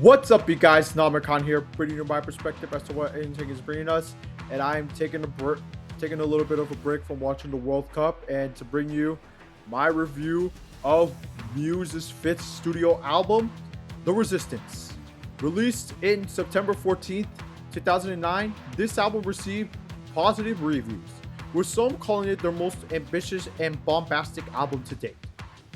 What's up, you guys? Namakan here, bringing you my perspective as to what anything is bringing us, and I'm taking a little bit of a break from watching the World Cup, and to bring you my review of Muse's fifth studio album, The Resistance. Released in September 14th, 2009, this album received positive reviews, with some calling it their most ambitious and bombastic album to date.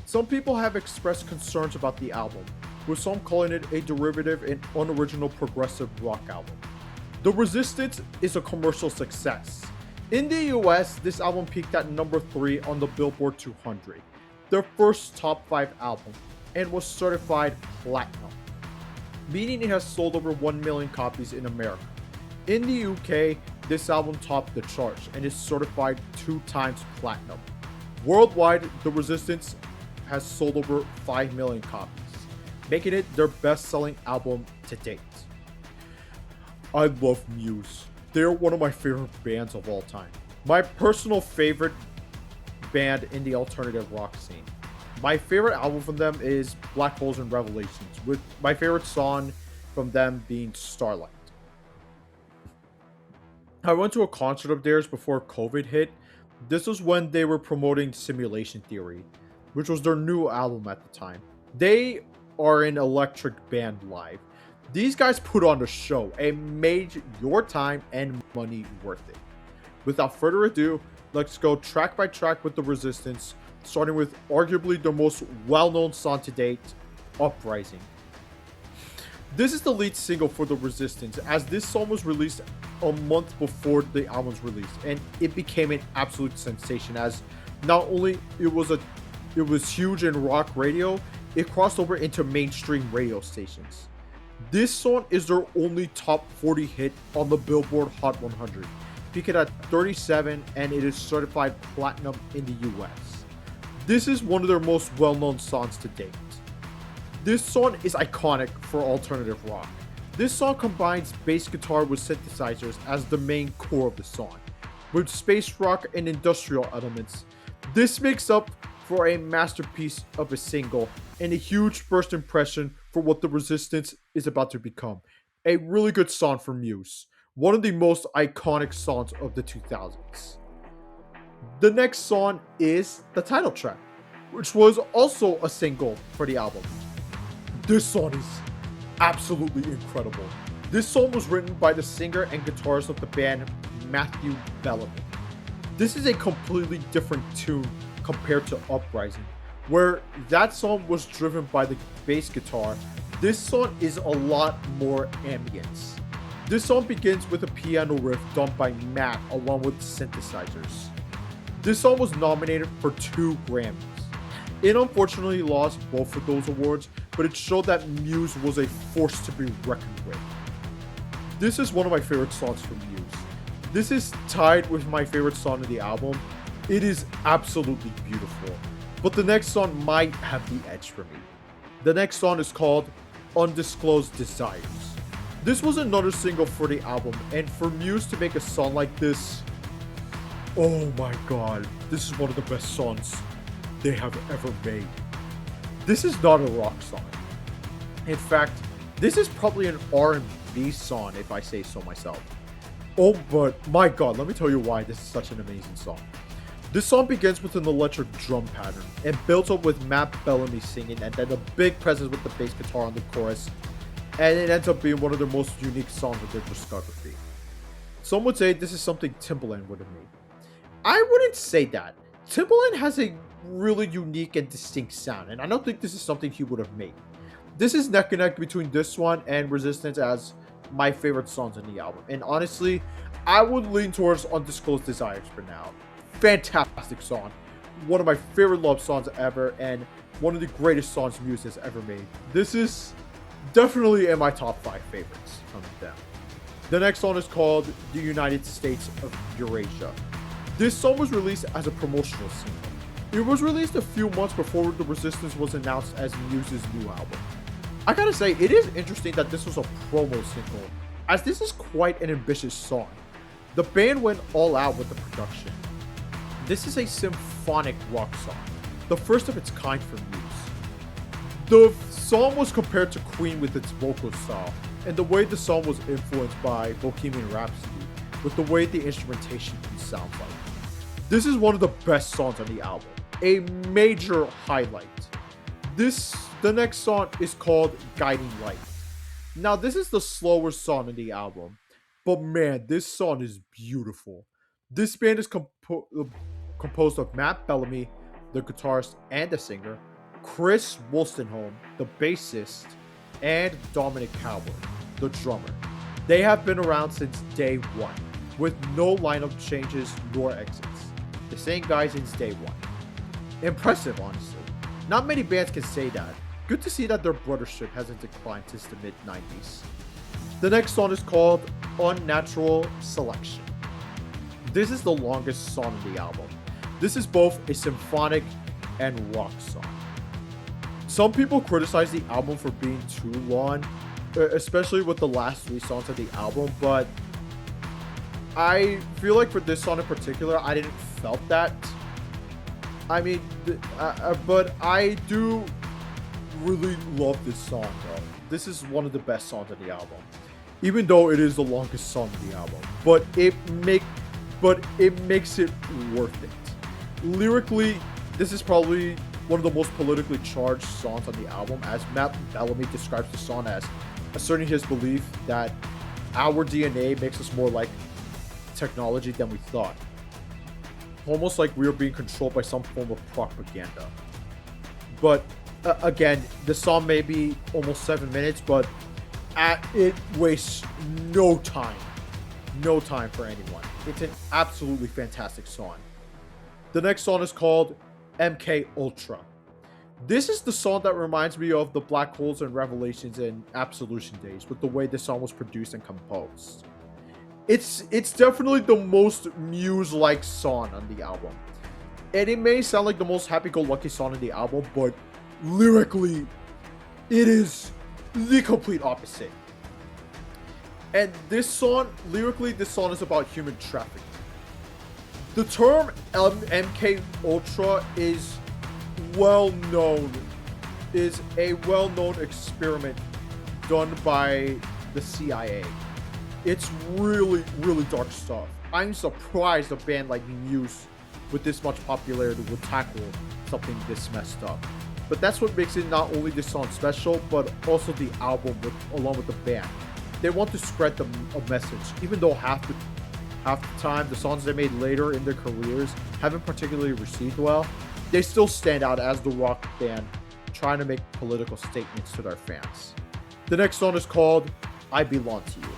Some people have expressed concerns about the album, with some calling it a derivative and unoriginal progressive rock album. The Resistance is a commercial success. In the US, this album peaked at number 3 on the Billboard 200, their first top 5 album, and was certified platinum, meaning it has sold over 1 million copies in America. In the UK, this album topped the charts and is certified 2 times platinum. Worldwide, The Resistance has sold over 5 million copies, making it their best-selling album to date. I love Muse. They're one of my favorite bands of all time. My personal favorite band in the alternative rock scene. My favorite album from them is Black Holes and Revelations, with my favorite song from them being Starlight. I went to a concert of theirs before COVID hit. This was when they were promoting Simulation Theory, which was their new album at the time. They are an electric band live. These guys put on a show and made your time and money worth it. Without further ado, let's go track by track with The Resistance, starting with arguably the most well-known song to date, Uprising. This is the lead single for The Resistance, as this song was released a month before the album's release, and it became an absolute sensation, as not only it was huge in rock radio, it crossed over into mainstream radio stations. This song is their only top 40 hit on the Billboard Hot 100, peaking at 37, and it is certified platinum in the US. This is one of their most well-known songs to date. This song is iconic for alternative rock. This song combines bass guitar with synthesizers as the main core of the song, with space rock and industrial elements. This makes up for a masterpiece of a single and a huge first impression for what The Resistance is about to become. A really good song from Muse, one of the most iconic songs of the 2000s. The next song is the title track, which was also a single for the album. This song is absolutely incredible. This song was written by the singer and guitarist of the band, Matthew Bellamy. This is a completely different tune compared to Uprising, where that song was driven by the bass guitar. This song is a lot more ambience. This song begins with a piano riff done by Matt along with synthesizers. This song was nominated for 2 Grammys. It unfortunately lost both of those awards, but it showed that Muse was a force to be reckoned with. This is one of my favorite songs from Muse. This is tied with my favorite song of the album. It is absolutely beautiful, but the next song might have the edge for me. The next song is called Undisclosed Desires. This was another single for the album, and for Muse to make a song like this, oh my god, this is one of the best songs they have ever made. This is not a rock song. In fact, this is probably an R&B song if I say so myself. Oh, but my god, let me tell you why this is such an amazing song. This song begins with an electric drum pattern and builds up with Matt Bellamy singing, and then a big presence with the bass guitar on the chorus, and it ends up being one of the most unique songs of their discography. Some would say this is something Timbaland would have made. I wouldn't say that. Timbaland has a really unique and distinct sound, and I don't think this is something he would have made. This is neck and neck between this one and Resistance as my favorite songs in the album, and honestly, I would lean towards Undisclosed Desires for now. Fantastic song, one of my favorite love songs ever, and one of the greatest songs Muse has ever made. This is definitely in my top 5 favorites from them. The next song is called The United States of Eurasia. This song was released as a promotional single. It was released a few months before The Resistance was announced as Muse's new album. I gotta say, it is interesting that this was a promo single, as this is quite an ambitious song. The band went all out with the production. This is a symphonic rock song, the first of its kind for Muse. The song was compared to Queen with its vocal style, and the way the song was influenced by Bohemian Rhapsody, with the way the instrumentation can sound like. This is one of the best songs on the album, a major highlight. The next song is called Guiding Light. Now, this is the slower song in the album, but man, this song is beautiful. This band is composed of Matt Bellamy, the guitarist and the singer, Chris Wolstenholme, the bassist, and Dominic Coward, the drummer. They have been around since day one, with no lineup changes nor exits. The same guys since day one. Impressive, honestly. Not many bands can say that. Good to see that their brothership hasn't declined since the mid-90s. The next song is called Unnatural Selection. This is the longest song in the album. This is both a symphonic and rock song. Some people criticize the album for being too long, especially with the last 3 songs of the album, but I feel like for this song in particular, I didn't felt that. I mean, but I do really love this song though. This is one of the best songs on the album, even though it is the longest song on the album. But it makes it worth it. Lyrically, this is probably one of the most politically charged songs on the album, as Matt Bellamy describes the song as asserting his belief that our DNA makes us more like technology than we thought. Almost like we were being controlled by some form of propaganda. But again, the song may be almost 7 minutes, but it wastes no time. No time for anyone. It's an absolutely fantastic song. The next song is called MK Ultra. This is the song that reminds me of the Black Holes and Revelations and Absolution days, with the way this song was produced and composed. It's definitely the most Muse-like song on the album. And it may sound like the most happy-go-lucky song on the album, but lyrically, it is the complete opposite. And this song, lyrically, this song is about human trafficking. The term MK Ultra is a well-known experiment done by the CIA. It's really, really dark stuff. I'm surprised a band like Muse with this much popularity would tackle something this messed up. But that's what makes it not only this song special, but also the album along with the band. They want to spread a message, even though half the time the songs they made later in their careers haven't particularly received well. They still stand out as the rock band trying to make political statements to their fans. The next song is called I Belong to You.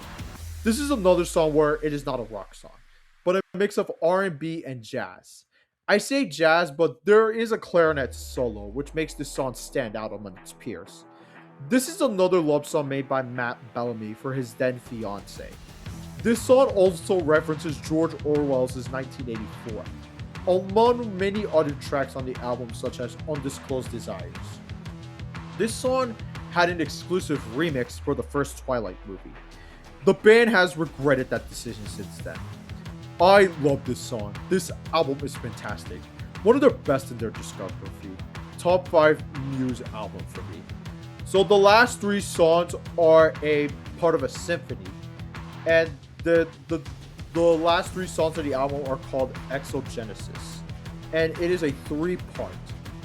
This is another song where it is not a rock song, but a mix of R&B and jazz. I say jazz, but there is a clarinet solo, which makes this song stand out among its peers. This is another love song made by Matt Bellamy for his then fiancée. This song also references George Orwell's 1984, among many other tracks on the album such as Undisclosed Desires. This song had an exclusive remix for the first Twilight movie. The band has regretted that decision since then. I love this song. This album is fantastic. One of their best in their discography. Top 5 Muse album for me. So the last 3 songs are a part of a symphony. And the last 3 songs of the album are called Exogenesis. And it is a 3-part,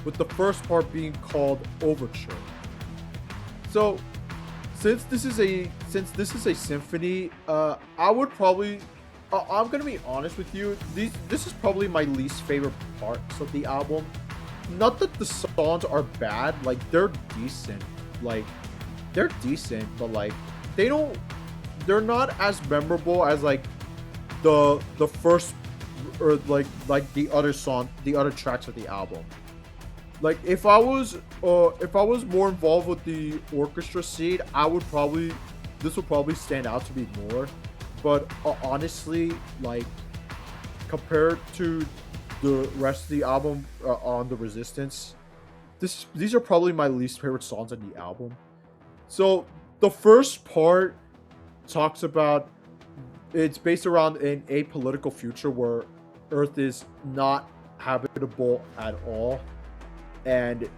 with the first part being called Overture. So since this is a symphony, I would probably I'm gonna be honest with you. This is probably my least favorite parts of the album. Not that the songs are bad, like they're decent, but like they're not as memorable as like the first or like the other tracks of the album. Like if I was more involved with the orchestra scene, this would probably stand out to me more. But honestly, like compared to the rest of the album on the Resistance, these are probably my least favorite songs on the album. So the first part talks about it's based around an apolitical future where Earth is not habitable at all, and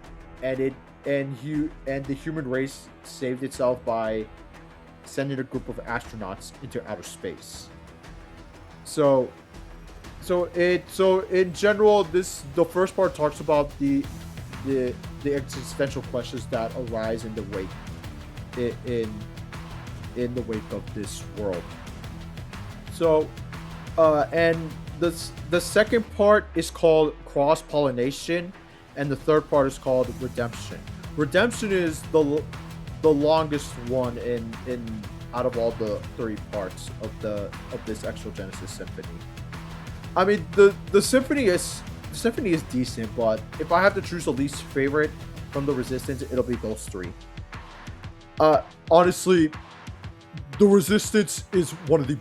and the human race saved itself by sending a group of astronauts into outer space. So so in general, this the first part talks about the the existential questions that arise in in the wake of this world. So and the second part is called cross pollination, and the third part is called redemption. Redemption is the longest one in out of all the three parts of this Exogenesis symphony. I mean, the symphony is decent, but if I have to choose the least favorite from the Resistance, it'll be those three. Honestly, the Resistance is one of the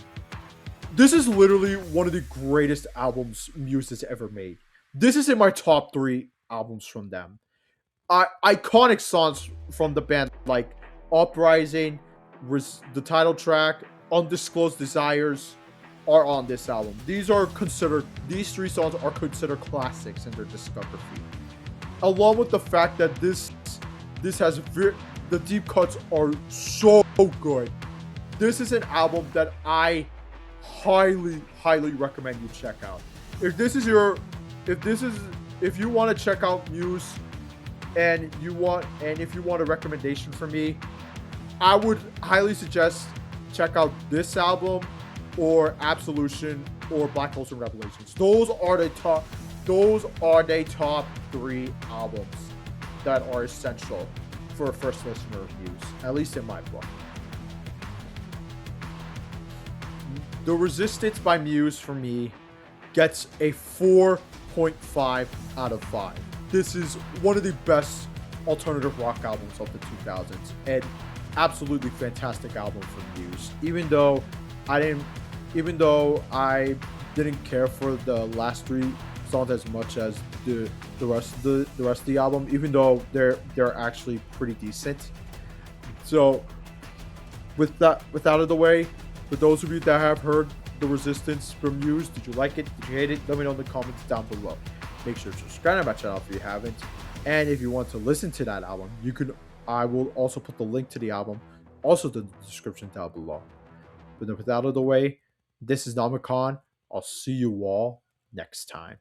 this is literally one of the greatest albums Muse has ever made. This is in my top three albums from them. Iconic songs from the band like Uprising, the title track, Undisclosed Desires are on this album. These three songs are considered classics in their discography. Along with the fact that this has the deep cuts are so good. This is an album that I highly recommend you check out. If this is your if this is if you want to check out Muse and if you want a recommendation from me, I would highly suggest check out this album or Absolution or Black Holes and Revelations. Those are the top three albums that are essential for a first listener of Muse, at least in my book. The Resistance by Muse for me gets a 4.5 out of 5. This is one of the best alternative rock albums of the 2000s and absolutely fantastic album from Muse. I didn't care for the last three songs as much as the rest of the album, even though they're actually pretty decent. So with that out of the way, for those of you that have heard The Resistance from Muse, did you like it? Did you hate it? Let me know in the comments down below. Make sure to subscribe to my channel if you haven't. And if you want to listen to that album, I will also put the link to the album also in the description down below. But with that out of the way, this is Namakan. I'll see you all next time.